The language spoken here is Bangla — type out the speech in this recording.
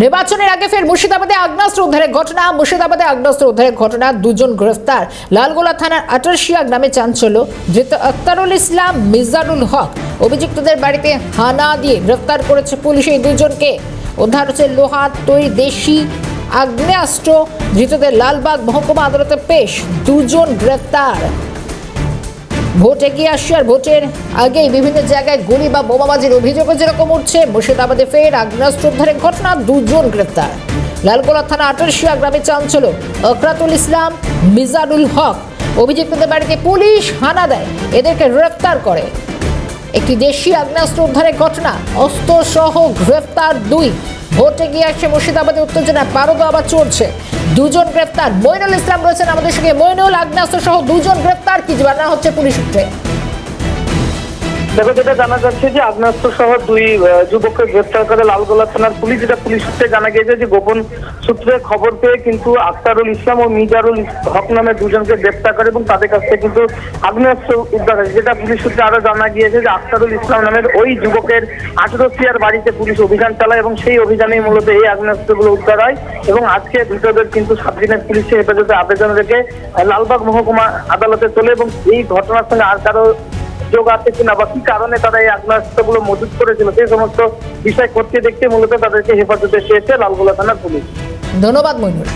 নির্বাচনের আগে ফের মুর্শিদাবাদে আগ্নেয়াস্ত্র উদ্ধারের ঘটনা দুজন গ্রেফতার। লালগোলা থানার আটারশিয়া গ্রামে চাঞ্চল্য। ধৃত আক্তারুল ইসলাম, মিজানুল হক অভিযুক্তদের বাড়িতে হানা দিয়ে গ্রেফতার করেছে পুলিশ। এই দুজনকে উদ্ধার হচ্ছে লোহা তৈরি দেশি আগ্নেয়াস্ত্র। ধৃতদের লালবাগ মহকুমা আদালতে পেশ। দুজন গ্রেফতার। ভোট এগিয়ে আসছে আর ভোটের আগেই বিভিন্ন জায়গায় গুলি বা বোমাবাজির অভিযোগ যেরকম উঠছে, মুর্শিদাবাদে ফের আগ্নেয়াস্ত্র উদ্ধারের ঘটনা, দুজন গ্রেফতার। লালগোলা থানা আটারশিয়া গ্রামে চাঞ্চল্য। আক্তারুল ইসলাম, মিজানুল হক অভিযুক্তদের বাড়িতে পুলিশ হানা দেয়, এদেরকে গ্রেফতার করে। একটি দেশি আগ্নেয়াস্ত্র উদ্ধারের ঘটনা, অস্ত্র সহ গ্রেফতার দুই। ভোটে গিয়ে আসছে মুর্শিদাবাদে, উত্তেজনা পারদ আবার চড়ছে। দুজন গ্রেফতার। মইনুল ইসলাম রয়েছেন আমাদের সঙ্গে। মইনুল, আগ্নেয়াস্ত্র সহ দুজন গ্রেফতার, কি জানা হচ্ছে পুলিশ সূত্রে? দেখো, যেটা জানা যাচ্ছে যে আগ্নেয়াস্ত্র সহ দুই যুবককে গ্রেফতার করে লালগোলা থানার পুলিশ। যেটা পুলিশ সূত্রে জানা গিয়েছে যে গোপন সূত্রে খবর পেয়ে কিন্তু আক্তারুল ইসলাম ও মিজানুল হক নামে দুজনকে গ্রেফতার করে এবং তাদের কাছ থেকে কিন্তু আগ্নেয়াস্ত্র উদ্ধার হয়। যেটা পুলিশ সূত্রে আরো জানা গিয়েছে যে আক্তারুল ইসলাম নামের ওই যুবকের আটরসিয়ার বাড়িতে পুলিশ অভিযান চালায় এবং সেই অভিযানেই মূলত এই আগ্নেয়াস্ত্রগুলো উদ্ধার হয়। এবং আজকে ধৃতদের কিন্তু 7 দিনের পুলিশের হেফাজতে আবেদন রেখে লালবাগ মহকুমা আদালতে তোলে এবং এই ঘটনার সঙ্গে আর কারো যোগ আছে কিনা বা কি কারণে তারা এই আগ্নেয়াস্ত্রগুলো মজুত করেছিল সেই সমস্ত বিষয় করতে দেখতে মূলত তাদেরকে হেফাজতে এসে লালগোলা থানার পুলিশ। ধন্যবাদ মইনুল।